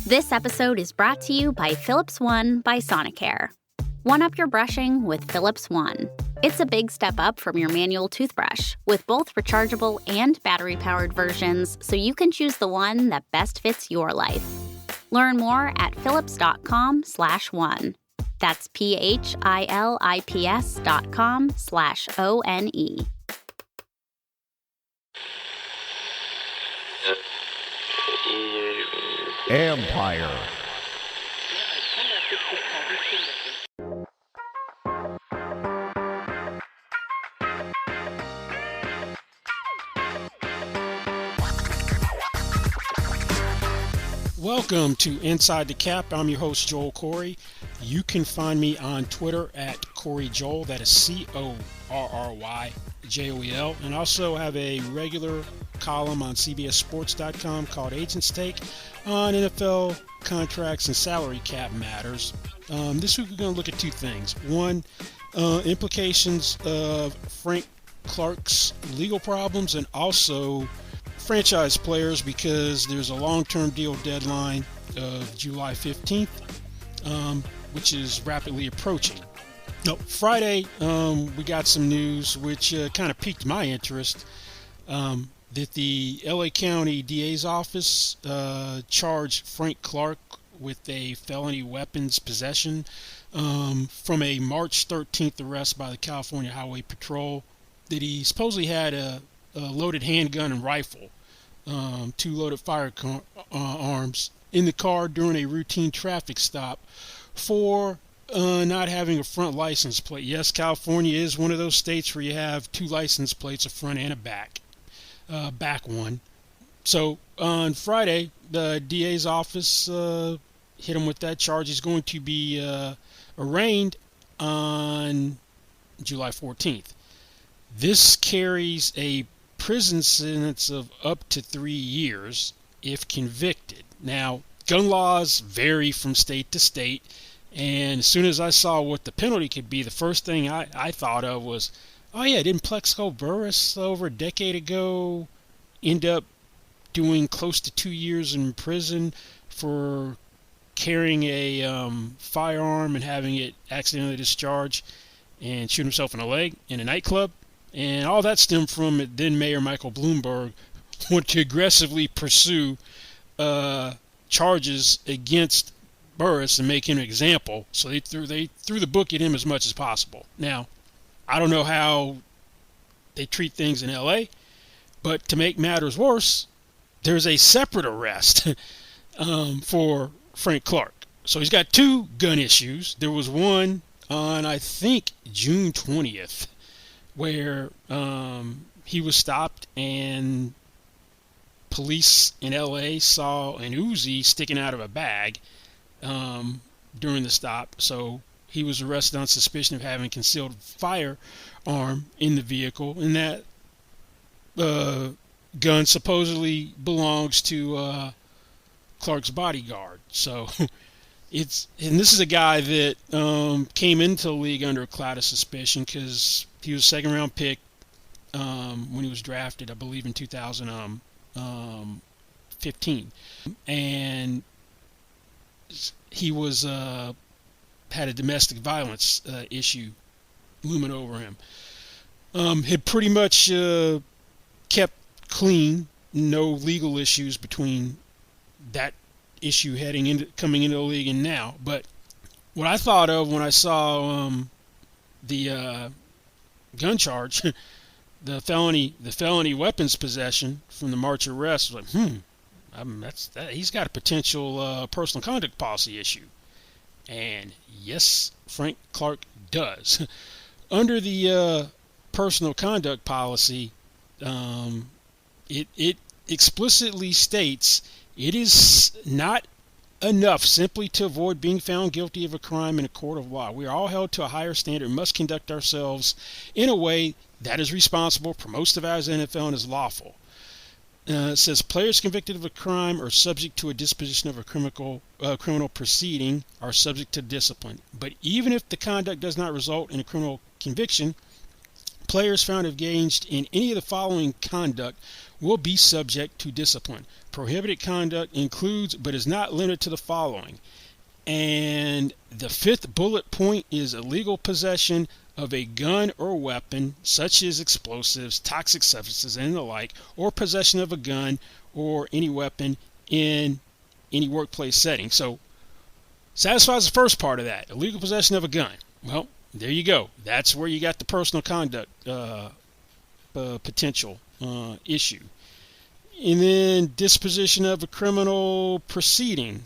This episode is brought to you by Philips One by Sonicare. One-up your brushing with Philips One. It's a big step up from your manual toothbrush, with both rechargeable and battery-powered versions, so you can choose the one that best fits your life. Learn more at philips.com/one. That's philips.com/ONE. Empire. Welcome to Inside the Cap. I'm your host, Joel Corey. You can find me on Twitter at Corey Joel. That is CORRYJOEL. And also have a regular column on CBSSports.com called Agent's Take on NFL contracts and salary cap matters. This week we're going to look at two things. One, implications of Frank Clark's legal problems, and also franchise players, because there's a long-term deal deadline of July 15th, which is rapidly approaching. Friday, we got some news which kind of piqued my interest, that the LA County DA's office charged Frank Clark with a felony weapons possession from a March 13th arrest by the California Highway Patrol, that he supposedly had a loaded handgun and rifle, two loaded firearms in the car during a routine traffic stop for not having a front license plate. Yes, California is one of those states where you have two license plates, a front and a back one. So on Friday, the DA's office hit him with that charge. He's going to be arraigned on July 14th. This carries a prison sentence of up to 3 years if convicted. Now, gun laws vary from state to state, and as soon as I saw what the penalty could be, the first thing I thought of was, oh yeah, didn't Plexico Burress over a decade ago end up doing close to 2 years in prison for carrying a firearm and having it accidentally discharged and shoot himself in the leg in a nightclub? And all that stemmed from then Mayor Michael Bloomberg wanted to aggressively pursue charges against Burris and make him an example. So they threw the book at him as much as possible. Now, I don't know how they treat things in LA, but to make matters worse, there's a separate arrest for Frank Clark. So he's got two gun issues. There was one on, I think, June 20th. Where he was stopped and police in LA saw an Uzi sticking out of a bag during the stop. So he was arrested on suspicion of having concealed firearm in the vehicle, and that gun supposedly belongs to Clark's bodyguard. So this is a guy that came into the league under a cloud of suspicion because he was a second-round pick when he was drafted, I believe, in 2015, and he was had a domestic violence issue looming over him. Had pretty much kept clean, no legal issues between that issue coming into the league and now. But what I thought of when I saw the gun charge, the felony weapons possession from the March arrest, was like, he's got a potential personal conduct policy issue. And yes, Frank Clark does. Under the personal conduct policy, it explicitly states it is not enough simply to avoid being found guilty of a crime in a court of law. We are all held to a higher standard and must conduct ourselves in a way that is responsible, promotes the values of the NFL, and is lawful. It says players convicted of a crime or subject to a disposition of a criminal proceeding are subject to discipline. But even if the conduct does not result in a criminal conviction, players found engaged in any of the following conduct will be subject to discipline. Prohibited conduct includes, but is not limited to, the following. And the fifth bullet point is illegal possession of a gun or weapon, such as explosives, toxic substances, and the like, or possession of a gun or any weapon in any workplace setting. So, satisfies the first part of that, illegal possession of a gun. Well, there you go. That's where you got the personal conduct potential issue. And then disposition of a criminal proceeding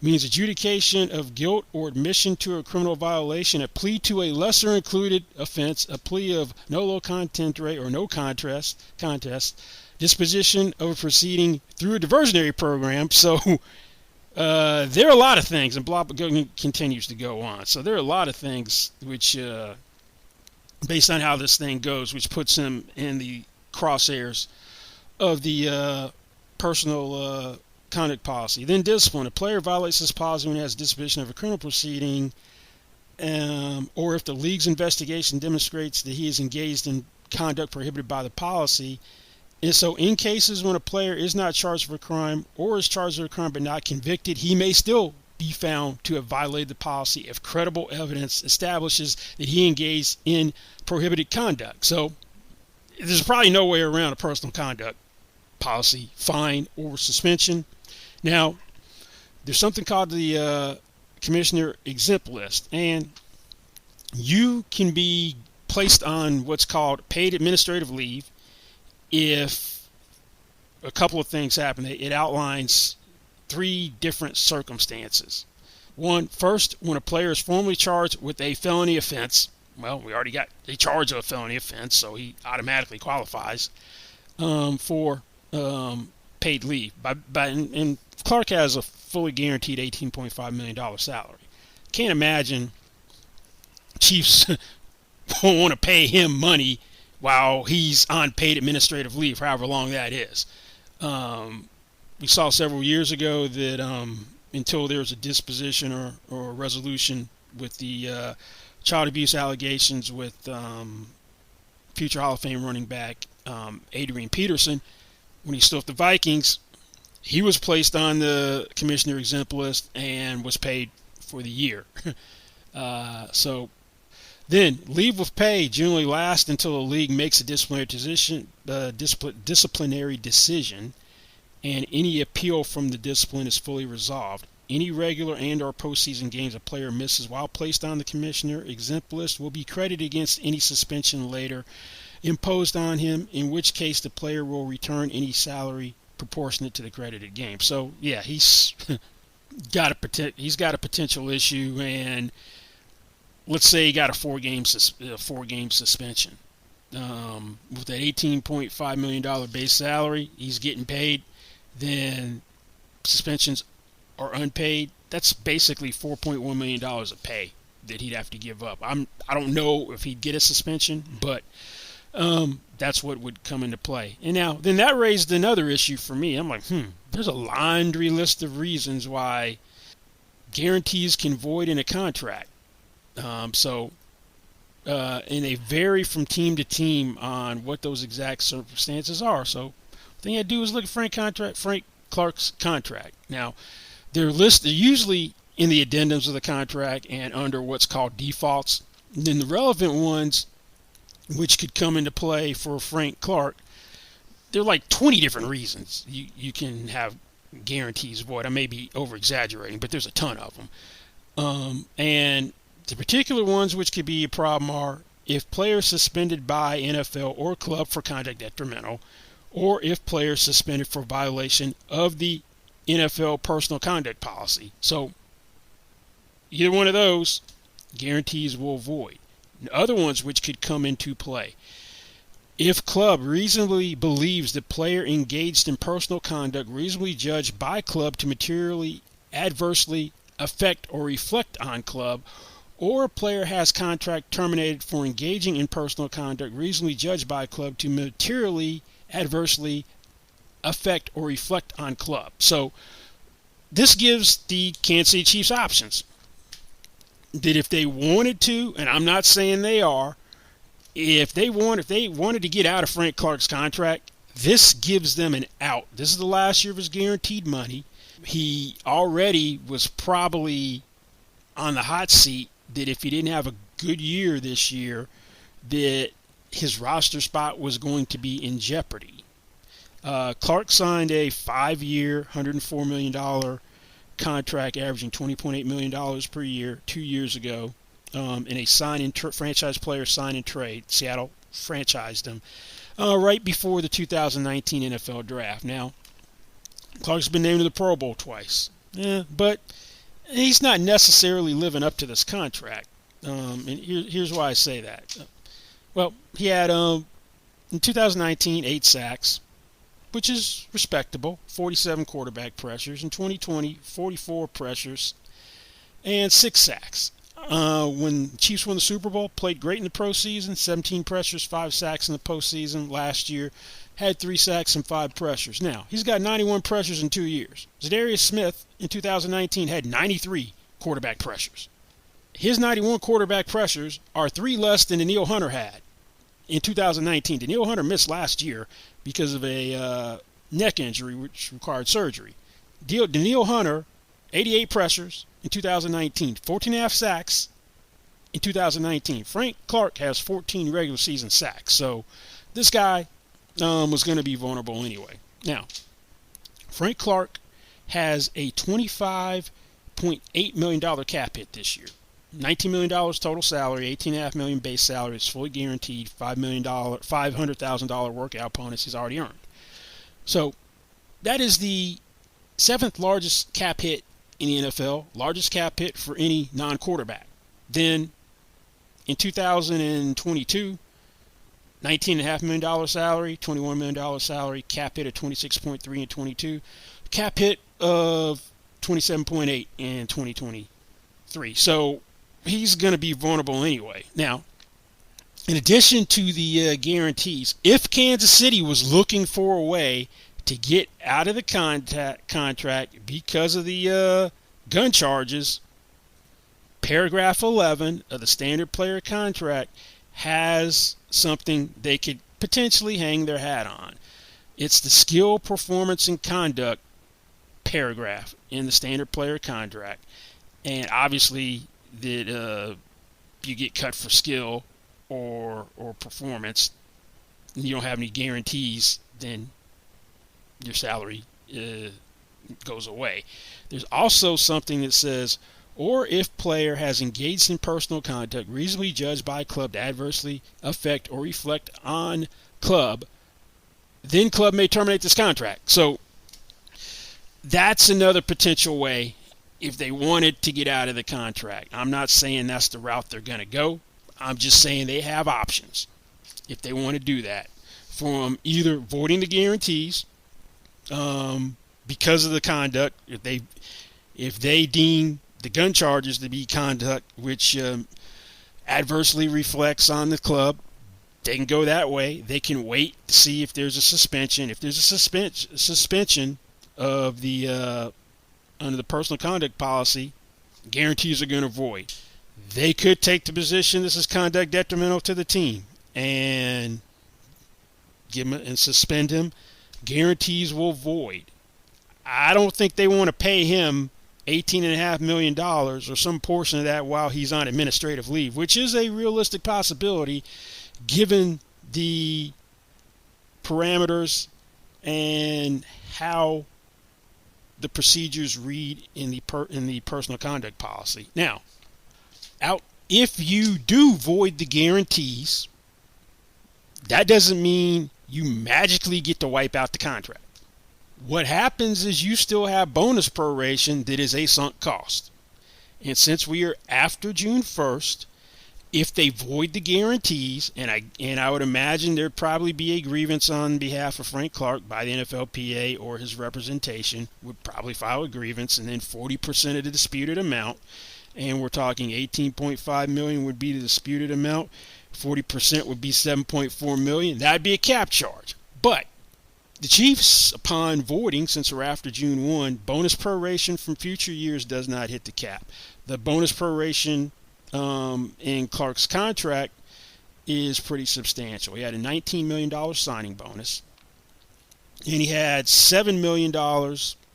means adjudication of guilt or admission to a criminal violation, a plea to a lesser included offense, a plea of nolo contendere or no contest, disposition of a proceeding through a diversionary program. So there are a lot of things, and blah continues to go on. So there are a lot of things which, based on how this thing goes, which puts him in the crosshairs of the personal conduct policy. Then discipline. A player violates this policy when he has disposition of a criminal proceeding, or if the league's investigation demonstrates that he is engaged in conduct prohibited by the policy. And so in cases when a player is not charged with a crime or is charged with a crime but not convicted, he may still be found to have violated the policy if credible evidence establishes that he engaged in prohibited conduct. So there's probably no way around a personal conduct policy, fine, or suspension. Now, there's something called the Commissioner Exempt List, and you can be placed on what's called paid administrative leave if a couple of things happen. It outlines 3 different circumstances. First, when a player is formally charged with a felony offense. Well, we already got a charge of a felony offense, so he automatically qualifies for paid leave. And Clark has a fully guaranteed $18.5 million salary. Can't imagine Chiefs won't want to pay him money while he's on paid administrative leave, however long that is. We saw several years ago that until there's a disposition or a resolution with the child abuse allegations with future Hall of Fame running back Adrian Peterson, when he's still with the Vikings, he was placed on the Commissioner Exempt List and was paid for the year. So then, leave with pay generally lasts until the league makes a disciplinary decision, and any appeal from the discipline is fully resolved. Any regular and or postseason games a player misses while placed on the Commissioner Exempt List will be credited against any suspension later imposed on him, in which case the player will return any salary proportionate to the credited game. So yeah, he's got a potential issue, and let's say he got a 4-game suspension. With that $18.5 million base salary he's getting paid, then suspensions are unpaid. That's basically $4.1 million of pay that he'd have to give up. I don't know if he'd get a suspension, but that's what would come into play. And now, then that raised another issue for me. I'm like, there's a laundry list of reasons why guarantees can void in a contract. And they vary from team to team on what those exact circumstances are. So the thing I do is look at Frank Clark's contract. Now, they're usually in the addendums of the contract and under what's called defaults. And then the relevant ones, which could come into play for Frank Clark, there are like 20 different reasons you can have guarantees void. I may be over-exaggerating, but there's a ton of them. And the particular ones which could be a problem are if players suspended by NFL or club for conduct detrimental, or if players suspended for violation of the NFL personal conduct policy. So either one of those guarantees will void. Other ones which could come into play: if club reasonably believes the player engaged in personal conduct reasonably judged by club to materially adversely affect or reflect on club, or a player has contract terminated for engaging in personal conduct reasonably judged by club to materially adversely affect or reflect on club. So this gives the Kansas City Chiefs options. That if they wanted to, and I'm not saying they are, if they wanted to get out of Frank Clark's contract, This gives them an out. This is the last year of his guaranteed money. He already was probably on the hot seat that if he didn't have a good year this year, that his roster spot was going to be in jeopardy. Clark signed a 5-year, $104 million contract averaging $20.8 million per year 2 years ago in a franchise player sign and trade. Seattle franchised him right before the 2019 NFL Draft. Now, Clark's been named to the Pro Bowl twice, but he's not necessarily living up to this contract. And here's why I say that. Well, he had, in 2019, 8 sacks, which is respectable, 47 quarterback pressures. In 2020, 44 pressures and 6 sacks. When the Chiefs won the Super Bowl, played great in the postseason, 17 pressures, 5 sacks in the postseason. Last year, had 3 sacks and 5 pressures. Now, he's got 91 pressures in 2 years. Zadarius Smith in 2019 had 93 quarterback pressures. His 91 quarterback pressures are 3 less than Danielle Hunter had in 2019. Danielle Hunter missed last year because of a neck injury which required surgery. Danielle Hunter, 88 pressures in 2019, 14.5 sacks in 2019. Frank Clark has 14 regular season sacks. So this guy was going to be vulnerable anyway. Now, Frank Clark has a $25.8 million cap hit this year. $19 million total salary, $18.5 million base salary. It's fully guaranteed. $500,000 workout bonus he's already earned. So that is the 7th largest cap hit in the NFL, largest cap hit for any non-quarterback. Then in 2022, $19.5 million salary, $21 million salary, cap hit of 26.3 in 22, cap hit of 27.8 in 2023. So he's going to be vulnerable anyway. Now, in addition to the guarantees, if Kansas City was looking for a way to get out of the contract because of the gun charges, paragraph 11 of the standard player contract has something they could potentially hang their hat on. It's the skill, performance, and conduct paragraph in the standard player contract. And obviously that you get cut for skill or performance, and you don't have any guarantees, then your salary goes away. There's also something that says, or if player has engaged in personal conduct reasonably judged by club to adversely affect or reflect on club, then club may terminate this contract. So that's another potential way if they wanted to get out of the contract. I'm not saying that's the route they're going to go. I'm just saying they have options if they want to do that, from either voiding the guarantees because of the conduct, if they deem the gun charges to be conduct which adversely reflects on the club, they can go that way. They can wait to see if there's a suspension. If there's a suspension of the under the personal conduct policy, guarantees are going to void. They could take the position this is conduct detrimental to the team and give him and suspend him. Guarantees will void. I don't think they want to pay him $18.5 million or some portion of that while he's on administrative leave, which is a realistic possibility given the parameters and how the procedures read in the personal conduct policy. Now, if you do void the guarantees, that doesn't mean you magically get to wipe out the contract. What happens is you still have bonus proration that is a sunk cost. And since we are after June 1st, if they void the guarantees, and I would imagine there'd probably be a grievance on behalf of Frank Clark by the NFLPA, or his representation would probably file a grievance, and then 40% of the disputed amount, and we're talking $18.5 million would be the disputed amount, 40% would be $7.4 million. That'd be a cap charge. But the Chiefs, upon voiding, since we're after June 1, bonus proration from future years does not hit the cap. The bonus proration in Clark's contract is pretty substantial. He had a $19 million signing bonus. and he had $7 million.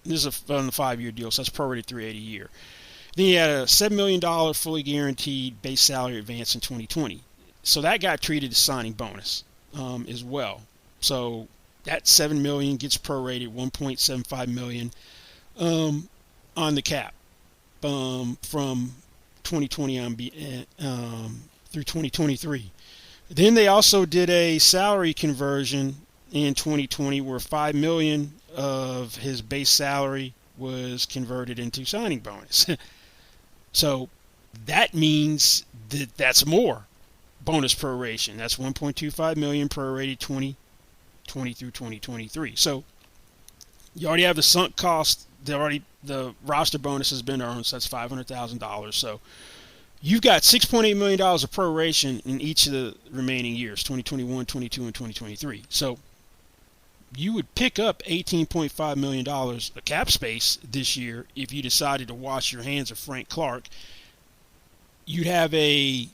This is on the 5-year deal, so that's prorated $380 a year. Then he had a $7 million fully guaranteed base salary advance in 2020. So that got treated as signing bonus as well. So that $7 million gets prorated $1.75 million on the cap from 2020 on through 2023. Then they also did a salary conversion in 2020 where $5 million of his base salary was converted into signing bonus. So that means that that's more bonus proration. That's $1.25 million prorated 2020 through 2023. So you already have the sunk cost. The roster bonus has been earned, so that's $500,000. So you've got $6.8 million of proration in each of the remaining years, 2021, 22, and 2023. So you would pick up $18.5 million of cap space this year if you decided to wash your hands of Frank Clark. You'd have a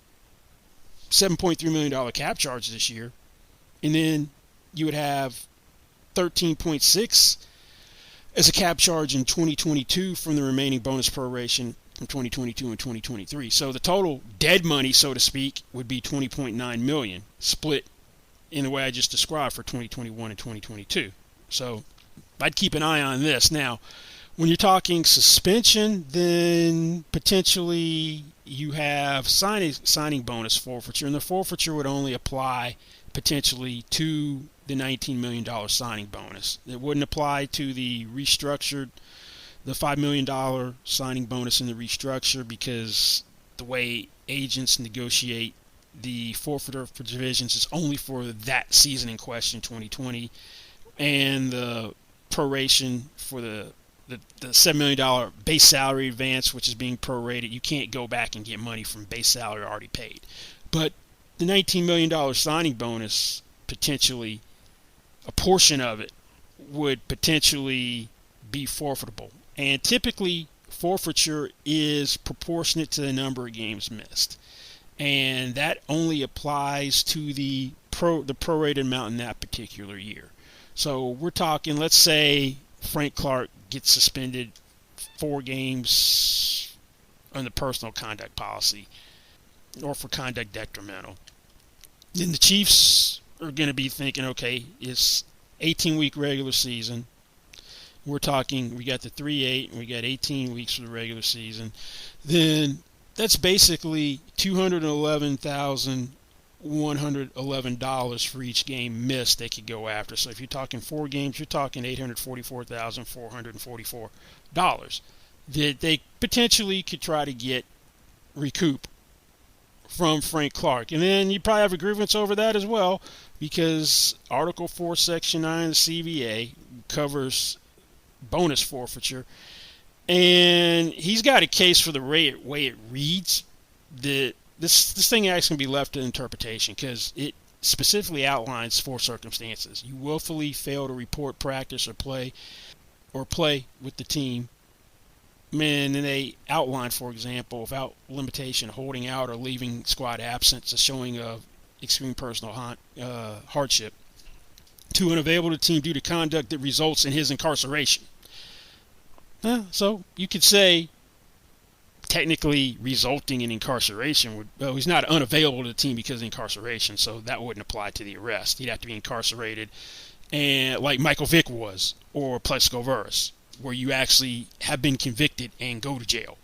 $7.3 million cap charge this year, and then you would have 13.6 as a cap charge in 2022 from the remaining bonus proration from 2022 and 2023. So the total dead money, so to speak, would be $20.9 million, split in the way I just described for 2021 and 2022. So I'd keep an eye on this. Now, when you're talking suspension, then potentially you have signing bonus forfeiture, and the forfeiture would only apply potentially to the $19 million signing bonus. It wouldn't apply to the $5 million signing bonus in the restructure, because the way agents negotiate the forfeiture provisions is only for that season in question, 2020, and the proration for the $7 million base salary advance, which is being prorated. You can't go back and get money from base salary already paid. But the $19 million signing bonus, potentially a portion of it would potentially be forfeitable. And typically forfeiture is proportionate to the number of games missed. And that only applies to the prorated amount in that particular year. So we're talking, let's say Frank Clark gets suspended 4 games on the personal conduct policy or for conduct detrimental. Then the Chiefs are going to be thinking, okay, it's 18-week regular season. We're talking, we got the 3-8, and we got 18 weeks for the regular season. Then that's basically $211,111 for each game missed they could go after. So if you're talking 4 games, you're talking $844,444 that they potentially could try to recoup from Frank Clark. And then you probably have a grievance over that as well, because Article 4, Section 9 of the CBA covers bonus forfeiture. And he's got a case for the way it reads. That this thing actually can be left to interpretation, because it specifically outlines 4 circumstances. You willfully fail to report practice or play with the team. And then they outline, for example, without limitation, holding out or leaving squad absence, a showing of extreme personal hardship. 2, unavailable to the team due to conduct that results in his incarceration. So you could say, technically resulting in incarceration he's not unavailable to the team because of incarceration, so that wouldn't apply to the arrest. He'd have to be incarcerated, and like Michael Vick was, or Plexico Veras, where you actually have been convicted and go to jail.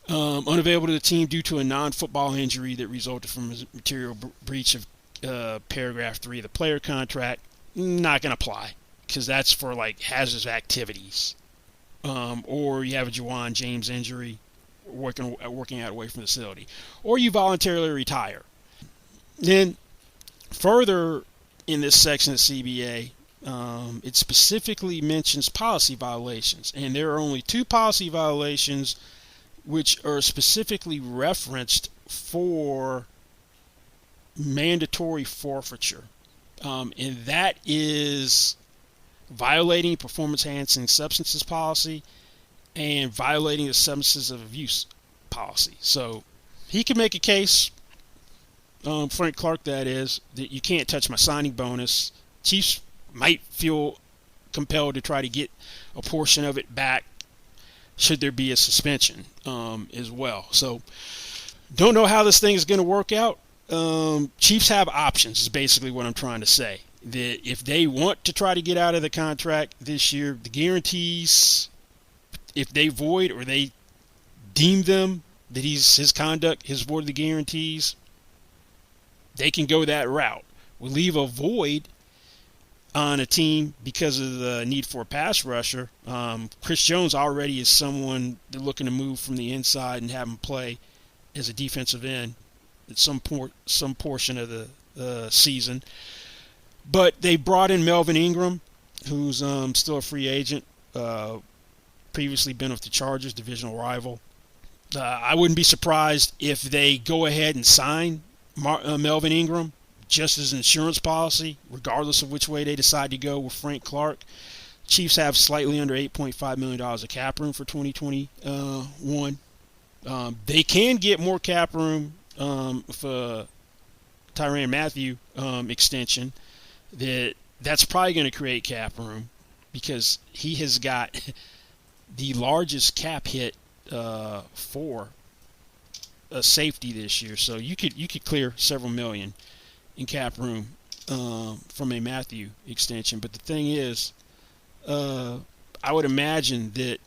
Unavailable to the team due to a non-football injury that resulted from a material breach of paragraph 3 of the player contract, not going to apply, because that's for like hazardous activities. Or you have a Juwan James injury, working out away from the facility, or you voluntarily retire. Then further in this section of CBA, it specifically mentions policy violations, and there are only 2 policy violations which are specifically referenced for mandatory forfeiture, and that is violating performance-enhancing substances policy and violating the substances of abuse policy. So he can make a case, Frank Clark that is, that you can't touch my signing bonus. Chiefs might feel compelled to try to get a portion of it back should there be a suspension as well. So don't know how this thing is going to work out. Chiefs have options is basically what I'm trying to say. That if they want to try to get out of the contract this year, the guarantees, if they void or they deem them that his conduct has voided the guarantees, they can go that route. We leave a void on a team because of the need for a pass rusher. Chris Jones already is someone they're looking to move from the inside and have him play as a defensive end at some portion of the season. But they brought in Melvin Ingram, who's still a free agent, previously been with the Chargers, divisional rival. I wouldn't be surprised if they go ahead and sign Melvin Ingram just as an insurance policy, regardless of which way they decide to go with Frank Clark. Chiefs have slightly under $8.5 million of cap room for 2021. They can get more cap room for Tyrann Mathieu extension. That's probably going to create cap room because he has got the largest cap hit for a safety this year. So you could clear several million in cap room from a Mathieu extension. But the thing is, I would imagine that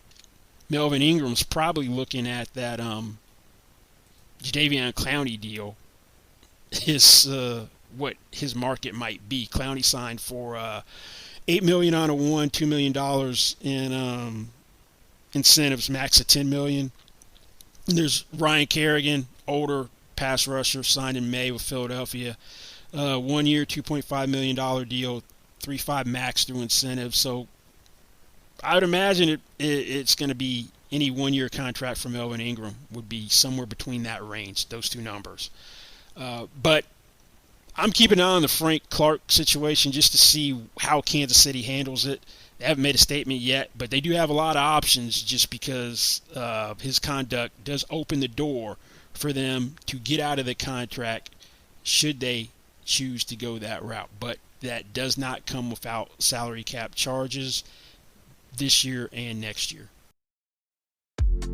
Melvin Ingram's probably looking at that Jadeveon Clowney deal. What his market might be. Clowney signed for $8 million on a $2 million in incentives, max of $10 million. And there's Ryan Kerrigan, older pass rusher, signed in May with Philadelphia. 1 year, $2.5 million deal, 3.5 max through incentives. So I would imagine it's going to be any 1 year contract for Melvin Ingram would be somewhere between that range, those two numbers. But I'm keeping an eye on the Frank Clark situation just to see how Kansas City handles it. They haven't made a statement yet, but they do have a lot of options just because his conduct does open the door for them to get out of the contract should they choose to go that route. But that does not come without salary cap charges this year and next year.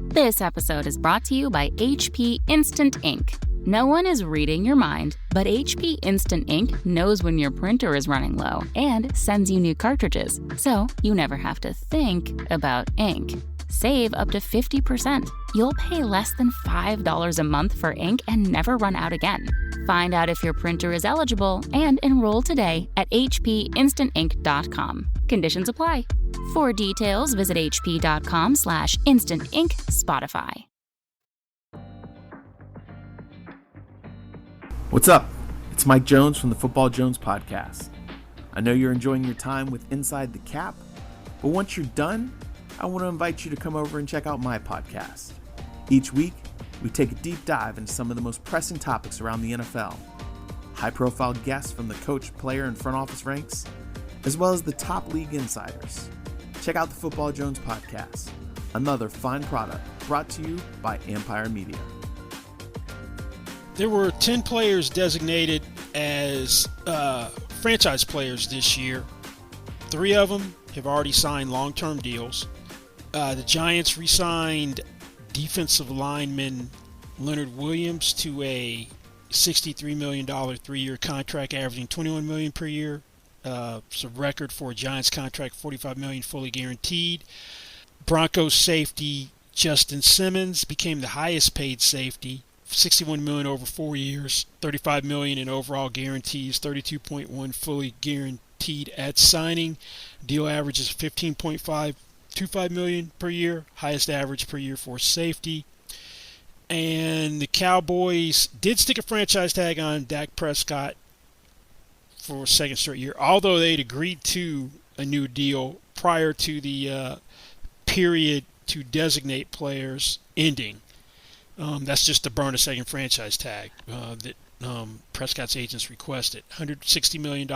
This episode is brought to you by HP Instant Ink. No one is reading your mind, but HP Instant Ink knows when your printer is running low and sends you new cartridges, so you never have to think about ink. Save up to 50%. You'll pay less than $5 a month for ink and never run out again. Find out if your printer is eligible and enroll today at hpinstantink.com. Conditions apply. For details, visit hp.com/instantink Spotify. What's up? It's Mike Jones from the Football Jones podcast. I know you're enjoying your time with Inside the Cap, but once you're done, I want to invite you to come over and check out my podcast. Each week, we take a deep dive into some of the most pressing topics around the NFL. High-profile guests from the coach, player, and front office ranks, as well as the top league insiders. Check out the Football Jones podcast, another fine product brought to you by Empire Media. There were 10 players designated as franchise players this year. 3 of them have already signed long-term deals. The Giants re-signed defensive lineman Leonard Williams to a $63 million 3-year contract, averaging $21 million per year. It's a record for a Giants contract, $45 million fully guaranteed. Broncos safety Justin Simmons became the highest paid safety, $61 million over 4 years, $35 million in overall guarantees, $32.1 fully guaranteed at signing. Deal averages $15.25 million per year, highest average per year for safety. And the Cowboys did stick a franchise tag on Dak Prescott for a second straight year, although they'd agreed to a new deal prior to the period to designate players ending. That's just to burn a second franchise tag that Prescott's agents requested. $160 million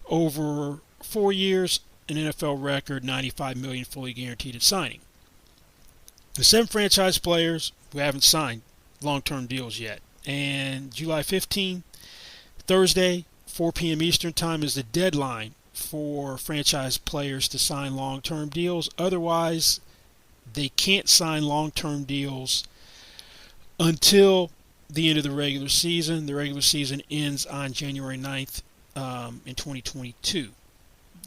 over 4 years, an NFL record, $95 million fully guaranteed at signing. The 7 franchise players who haven't signed long-term deals yet. And July 15, Thursday, 4 p.m. Eastern Time is the deadline for franchise players to sign long-term deals. Otherwise, they can't sign long-term deals until the end of the regular season. The regular season ends on January 9th in 2022.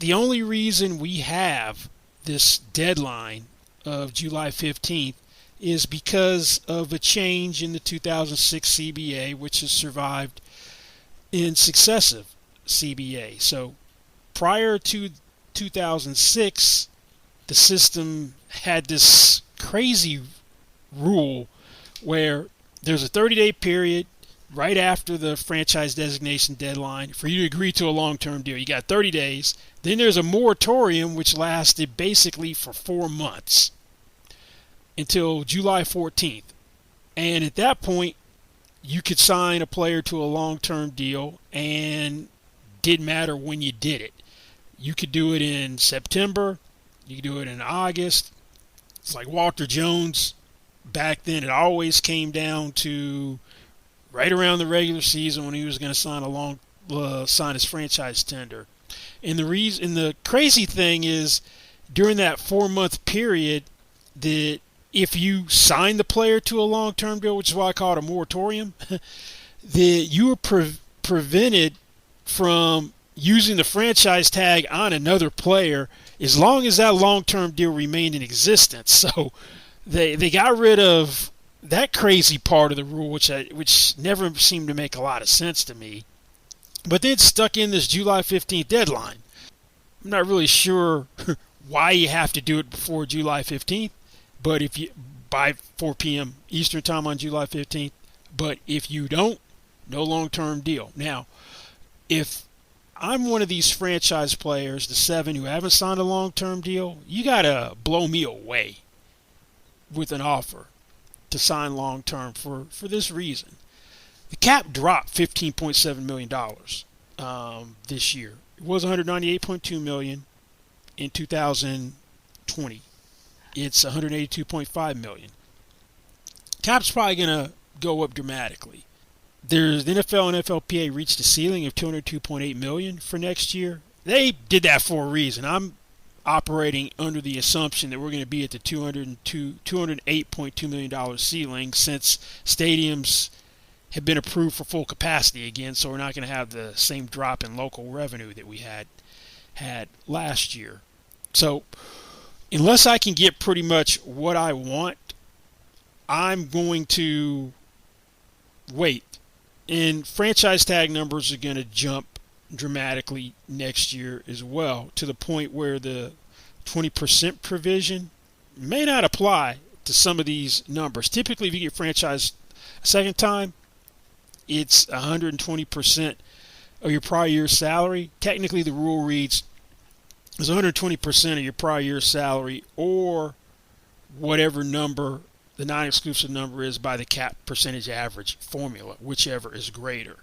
The only reason we have this deadline of July 15th is because of a change in the 2006 CBA, which has survived in successive CBA. So prior to 2006, the system had this crazy rule where there's a 30-day period right after the franchise designation deadline for you to agree to a long-term deal. You got 30 days. Then there's a moratorium which lasted basically for 4 months until July 14th. And at that point, you could sign a player to a long-term deal, and didn't matter when you did it. You could do it in September. You could do it in August. It's like Walter Jones. Back then, it always came down to right around the regular season when he was going to sign his franchise tender. And the crazy thing is, during that 4-month period, that if you sign the player to a long-term deal, which is why I call it a moratorium, that you were prevented from using the franchise tag on another player as long as that long-term deal remained in existence. So they got rid of that crazy part of the rule, which never seemed to make a lot of sense to me. But then stuck in this July 15th deadline. I'm not really sure why you have to do it before July 15th, but if you by 4 p.m. Eastern time on July 15th. But if you don't, no long-term deal. Now, if I'm one of these franchise players, the 7 who haven't signed a long-term deal, you got to blow me away with an offer to sign long-term for this reason. The cap dropped $15.7 million this year. It was $198.2 million in 2020. It's $182.5 million. Cap's probably going to go up dramatically. The NFL and NFLPA reached a ceiling of $202.8 million for next year. They did that for a reason. I'm operating under the assumption that we're going to be at the $208.2 million ceiling, since stadiums have been approved for full capacity again, so we're not going to have the same drop in local revenue that we had last year. So unless I can get pretty much what I want, I'm going to wait. And franchise tag numbers are going to jump dramatically next year as well, to the point where the 20% provision may not apply to some of these numbers. Typically, if you get franchised a second time, it's 120% of your prior year's salary. Technically, the rule reads it's 120% of your prior year's salary, or whatever number the non-exclusive number is by the cap percentage average formula, whichever is greater.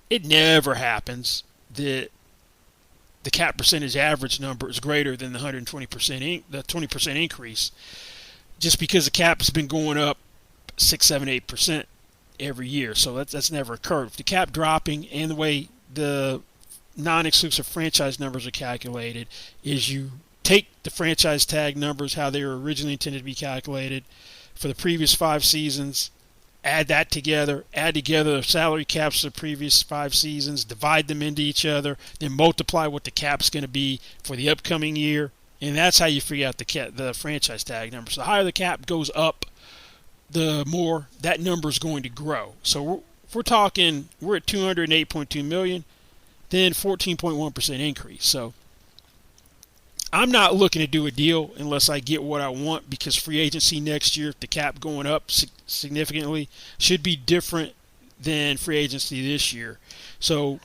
It never happens that the cap percentage average number is greater than the 20% increase, just because the cap has been going up 6, 7, 8% every year. So that's never occurred. With the cap dropping, and the way the non-exclusive franchise numbers are calculated is you take the franchise tag numbers, how they were originally intended to be calculated for the previous 5 seasons, add together the salary caps of the previous 5 seasons, divide them into each other, then multiply what the cap's going to be for the upcoming year, and that's how you figure out the franchise tag number. So the higher the cap goes up, the more that number is going to grow. So we're talking, we're at $208.2 million, then 14.1% increase. So I'm not looking to do a deal unless I get what I want, because free agency next year, the cap going up significantly, should be different than free agency this year. So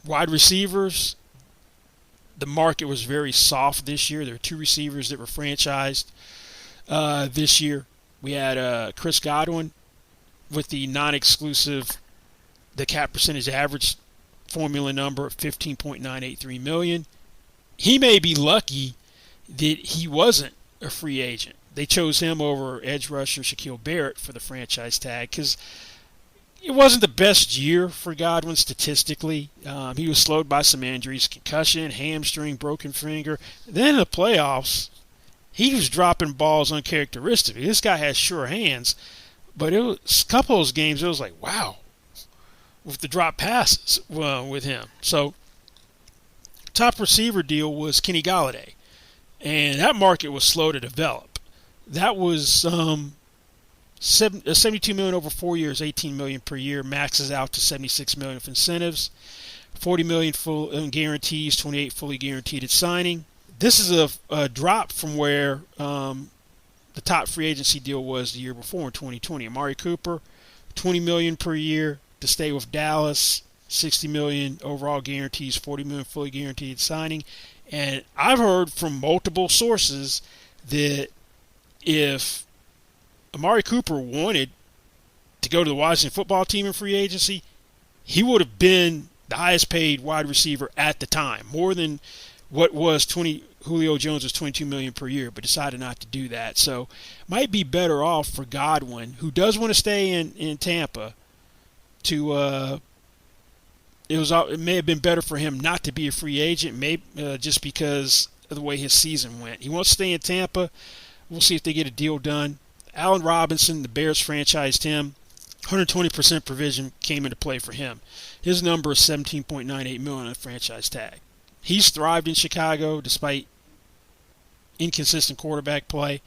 wide receivers, the market was very soft this year. There were 2 receivers that were franchised this year. We had Chris Godwin with the non-exclusive, the cap percentage average formula number of $15.983 million. He may be lucky that he wasn't a free agent. They chose him over edge rusher Shaquille Barrett for the franchise tag, because it wasn't the best year for Godwin statistically. He was slowed by some injuries, concussion, hamstring, broken finger. Then in the playoffs, he was dropping balls uncharacteristically. This guy has sure hands, but it was a couple of those games, it was like, wow, with the drop passes with him. So top receiver deal was Kenny Gallaudet, and that market was slow to develop. That was $72 million over 4 years, $18 million per year, maxes out to $76 million of incentives, $40 million full in guarantees, $28 million fully guaranteed at signing. This is a drop from where the top free agency deal was the year before in 2020. Amari Cooper, $20 million per year to stay with Dallas, $60 million overall guarantees, $40 million fully guaranteed at signing. And I've heard from multiple sources that if Amari Cooper wanted to go to the Washington football team in free agency, he would have been the highest paid wide receiver at the time, more than what was Julio Jones was $22 million per year, but decided not to do that. So might be better off for Godwin, who does want to stay in Tampa, to it may have been better for him not to be a free agent, just because of the way his season went. He wants to stay in Tampa. We'll see if they get a deal done. Allen Robinson, the Bears franchised him. 120% provision came into play for him. His number is $17.98 million on the franchise tag. He's thrived in Chicago despite inconsistent quarterback play.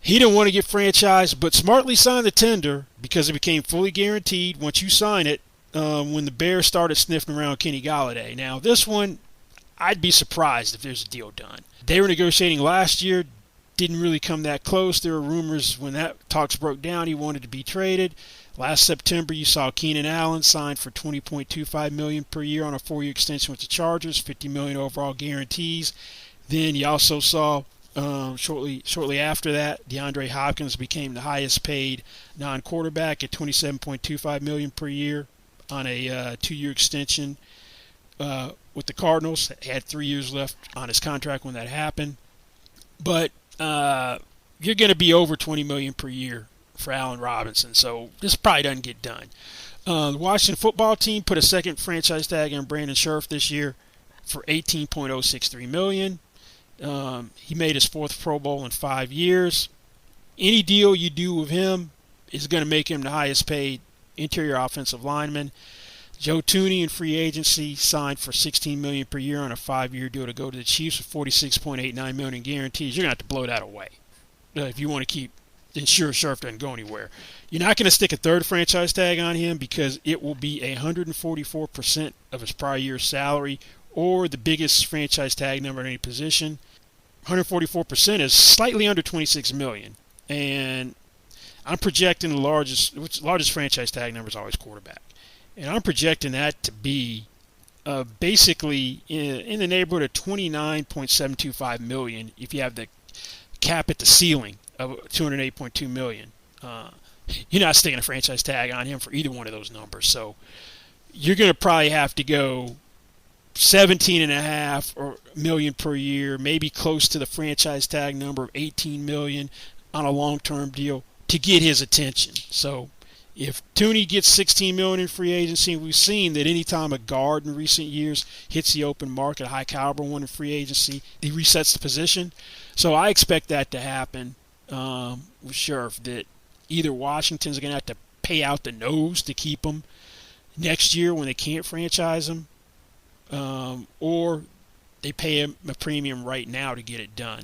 He didn't want to get franchised, but smartly signed the tender because it became fully guaranteed once you sign it when the Bears started sniffing around Kenny Gallaudet. Now, this one, I'd be surprised if there's a deal done. They were negotiating last year. Didn't really come that close. There were rumors when that talks broke down he wanted to be traded. Last September, you saw Keenan Allen signed for $20.25 million per year on a 4-year extension with the Chargers, $50 million overall guarantees. Then you also saw shortly after that, DeAndre Hopkins became the highest paid non-quarterback at $27.25 million per year on a 2-year extension with the Cardinals. He had 3 years left on his contract when that happened. But you're going to be over $20 million per year for Allen Robinson, so this probably doesn't get done. The Washington football team put a second franchise tag on Brandon Scherff this year for $18.063 million. He made his 4th Pro Bowl in 5 years. Any deal you do with him is going to make him the highest paid interior offensive lineman. Joe Tooney in free agency signed for $16 million per year on a 5-year deal to go to the Chiefs with $46.89 million in guarantees. You're going to have to blow that away if you want to ensure Scherff doesn't go anywhere. You're not going to stick a third franchise tag on him because it will be 144% of his prior year's salary or the biggest franchise tag number in any position. 144% is slightly under $26 million. And I'm projecting the largest franchise tag number is always quarterback. And I'm projecting that to be basically in the neighborhood of $29.725 million if you have the cap at the ceiling of $208.2 million. You're not sticking a franchise tag on him for either one of those numbers. So you're going to probably have to go $17.5 million per year, maybe close to the franchise tag number of $18 million on a long-term deal to get his attention. So if Tooney gets $16 million in free agency, we've seen that any time a guard in recent years hits the open market, a high-caliber one in free agency, he resets the position. So I expect that to happen with Scherff, that either Washington's going to have to pay out the nose to keep him next year when they can't franchise him, or they pay him a premium right now to get it done.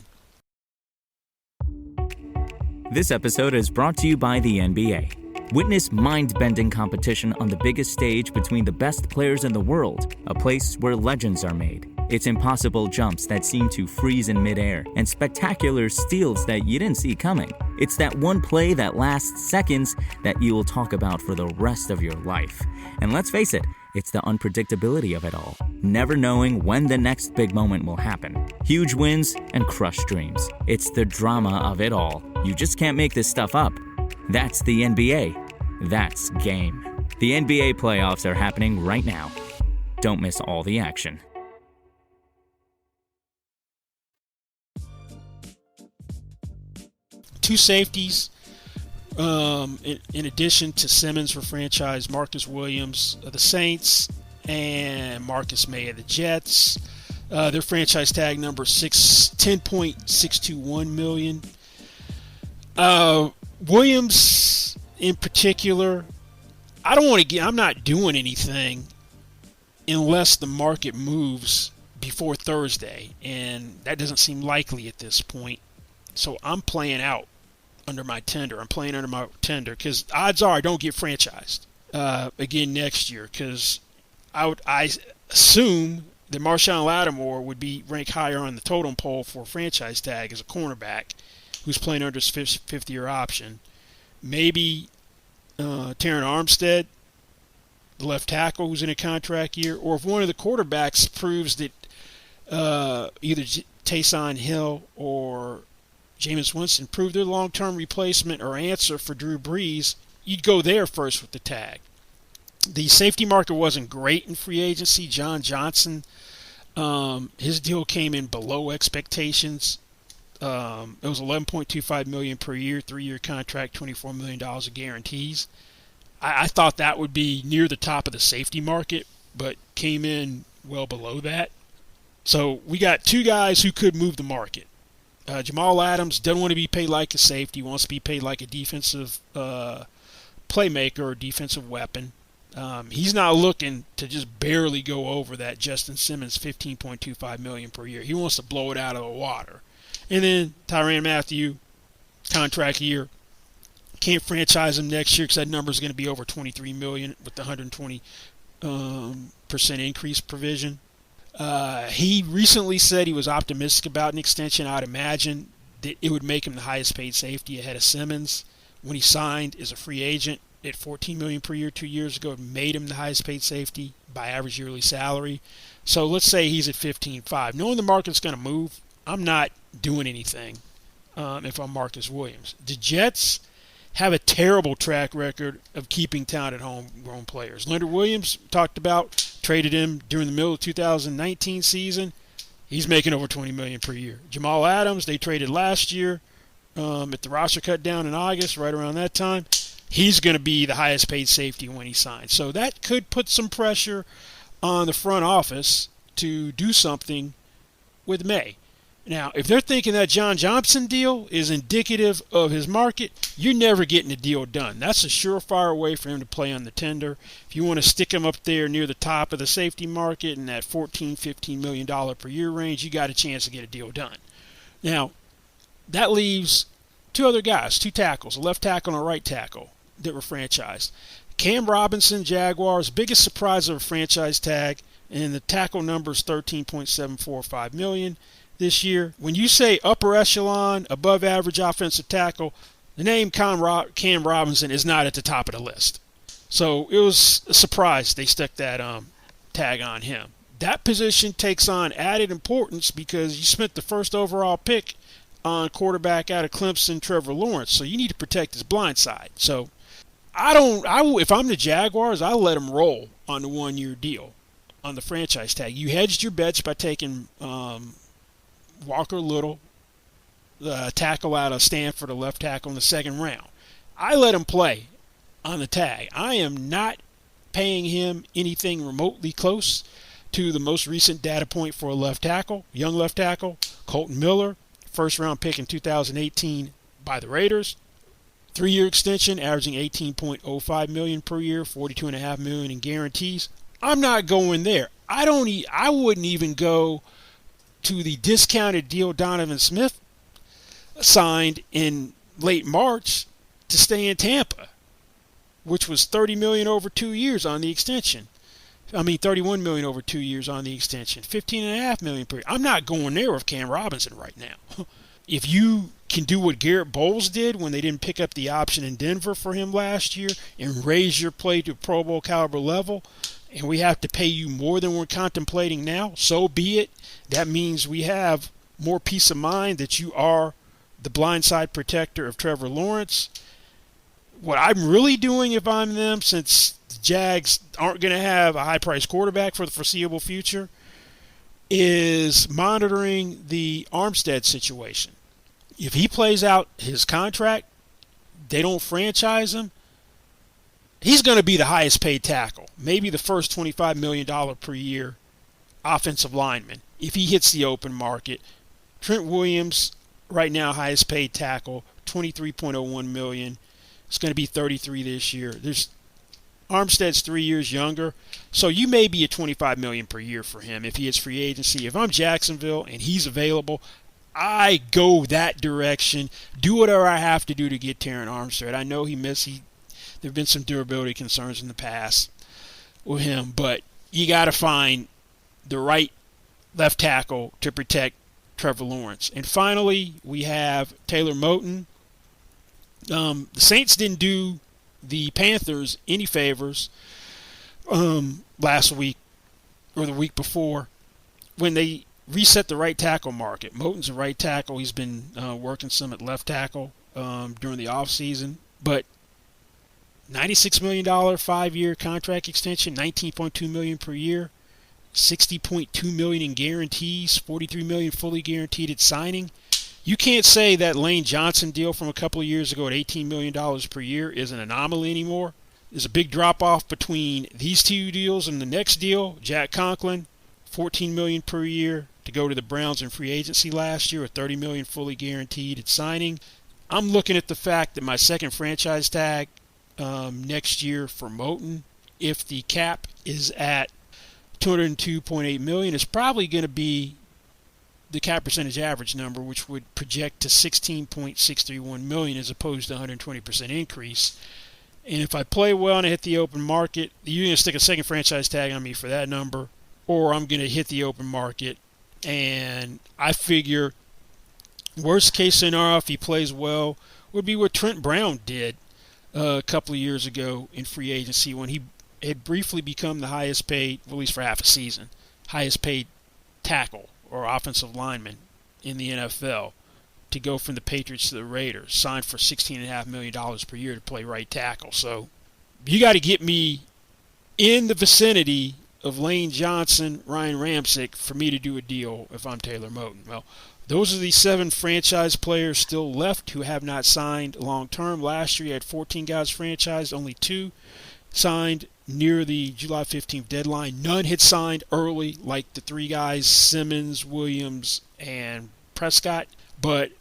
This episode is brought to you by the NBA. Witness mind-bending competition on the biggest stage between the best players in the world, a place where legends are made. It's impossible jumps that seem to freeze in midair, and spectacular steals that you didn't see coming. It's that one play that lasts seconds that you will talk about for the rest of your life. And let's face it, it's the unpredictability of it all, never knowing when the next big moment will happen. Huge wins and crushed dreams. It's the drama of it all. You just can't make this stuff up. That's the NBA. That's game. The NBA playoffs are happening right now. Don't miss all the action. Two safeties In addition to Simmons for franchise, Marcus Williams of the Saints and Marcus May of the Jets. Their franchise tag number $10.621 million. Williams in particular, I'm not doing anything unless the market moves before Thursday, and that doesn't seem likely at this point. So I'm playing out under my tender. I'm playing under my tender because odds are I don't get franchised again next year, because I assume that Marshawn Lattimore would be ranked higher on the totem pole for a franchise tag as a cornerback who's playing under his fifth-year option. Maybe Terron Armstead, the left tackle who's in a contract year, or if one of the quarterbacks proves that either Taysom Hill or Jameis Winston prove their long-term replacement or answer for Drew Brees, you'd go there first with the tag. The safety market wasn't great in free agency. John Johnson, his deal came in below expectations. It was $11.25 million per year, 3-year contract, $24 million of guarantees. I thought that would be near the top of the safety market, but came in well below that. So we got two guys who could move the market. Jamal Adams doesn't want to be paid like a safety, wants to be paid like a defensive playmaker or defensive weapon. He's not looking to just barely go over that Justin Simmons $15.25 million per year. He wants to blow it out of the water. And then Tyrann Mathieu, contract year. Can't franchise him next year because that number is going to be over $23 million with the 120% increase provision. He recently said he was optimistic about an extension. I'd imagine that it would make him the highest paid safety ahead of Simmons. When he signed as a free agent at $14 million per year 2 years ago, it made him the highest paid safety by average yearly salary. So let's say he's at $15.5. Knowing the market's going to move, I'm not doing anything if I'm Marcus Williams. The Jets have a terrible track record of keeping talented homegrown players. Leonard Williams, talked about, traded him during the middle of 2019 season. He's making over $20 million per year. Jamal Adams, they traded last year at the roster cut down in August, right around that time. He's going to be the highest paid safety when he signs. So that could put some pressure on the front office to do something with May. Now, if they're thinking that John Johnson deal is indicative of his market, you're never getting a deal done. That's a surefire way for him to play on the tender. If you want to stick him up there near the top of the safety market in that $14-15 million per year range, you got a chance to get a deal done. Now, that leaves two other guys, two tackles, a left tackle and a right tackle that were franchised. Cam Robinson, Jaguars, biggest surprise of a franchise tag, and the tackle number is $13.745 million. This year. When you say upper echelon, above average offensive tackle, the name Cam Robinson is not at the top of the list. So it was a surprise they stuck that tag on him. That position takes on added importance because you spent the first overall pick on quarterback out of Clemson, Trevor Lawrence. So you need to protect his blind side. So if I'm the Jaguars, I'll let him roll on the 1-year deal on the franchise tag. You hedged your bets by taking Walker Little, the tackle out of Stanford, a left tackle in the second round. I let him play on the tag. I am not paying him anything remotely close to the most recent data point for a left tackle, young left tackle, Colton Miller, first-round pick in 2018 by the Raiders. 3-year extension, averaging $18.05 million per year, $42.5 million in guarantees. I'm not going there. I wouldn't even go to the discounted deal Donovan Smith signed in late March to stay in Tampa, which was $30 million over 2 years on the extension. $31 million over 2 years on the extension, $15.5 million per year. I'm not going there with Cam Robinson right now. If you can do what Garrett Bowles did when they didn't pick up the option in Denver for him last year and raise your play to Pro Bowl caliber level, and we have to pay you more than we're contemplating now, so be it. That means we have more peace of mind that you are the blindside protector of Trevor Lawrence. What I'm really doing if I'm them, since the Jags aren't going to have a high-priced quarterback for the foreseeable future, is monitoring the Armstead situation. If he plays out his contract, they don't franchise him, he's going to be the highest paid tackle, maybe the first $25 million per year offensive lineman if he hits the open market. Trent Williams, right now, highest paid tackle, $23.01 million. It's going to be 33 this year. Armstead's 3 years younger, so you may be at $25 million per year for him if he hits free agency. If I'm Jacksonville and he's available, I go that direction. Do whatever I have to do to get Terron Armstead. I know there have been some durability concerns in the past with him, but you got to find the right left tackle to protect Trevor Lawrence. And finally, we have Taylor Moton. The Saints didn't do the Panthers any favors last week or the week before when they reset the right tackle market. Moton's a right tackle. He's been working some at left tackle during the offseason. But $96 million 5-year contract extension, $19.2 million per year, $60.2 million in guarantees, $43 million fully guaranteed at signing. You can't say that Lane Johnson deal from a couple of years ago at $18 million per year is an anomaly anymore. There's a big drop-off between these two deals and the next deal. Jack Conklin, $14 million per year to go to the Browns in free agency last year, with $30 million fully guaranteed at signing. I'm looking at the fact that my second franchise tag next year for Moton, if the cap is at $202.8 million, is probably going to be the cap percentage average number, which would project to $16.631 million as opposed to 120% increase. And if I play well and I hit the open market, you're going to stick a second franchise tag on me for that number, or I'm going to hit the open market. And I figure worst case scenario, if he plays well, would be what Trent Brown did a couple of years ago in free agency when he had briefly become the highest paid, at least for half a season, highest paid tackle or offensive lineman in the NFL, to go from the Patriots to the Raiders, signed for $16.5 million per year to play right tackle. So you got to get me in the vicinity of Lane Johnson, Ryan Ramczyk for me to do a deal if I'm Taylor Moton. Well, those are the 7 franchise players still left who have not signed long-term. Last year you had 14 guys franchised, only 2 signed near the July 15th deadline. None had signed early, like the 3 guys, Simmons, Williams, and Prescott. But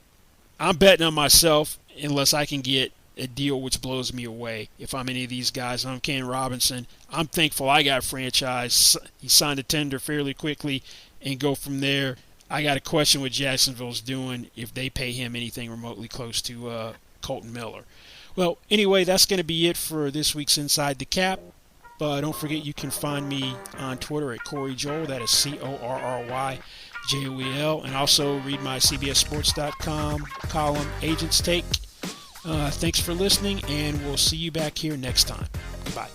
I'm betting on myself unless I can get a deal which blows me away. If I'm any of these guys, I'm Ken Robinson. I'm thankful I got franchised. He signed a tender fairly quickly and go from there. I got a question what Jacksonville's doing if they pay him anything remotely close to Colton Miller. Well, anyway, that's going to be it for this week's Inside the Cap. Don't forget you can find me on Twitter at Corey Joel. That is CORRYJOEL. And also read my CBSSports.com column, Agent's Take. Thanks for listening, and we'll see you back here next time. Goodbye.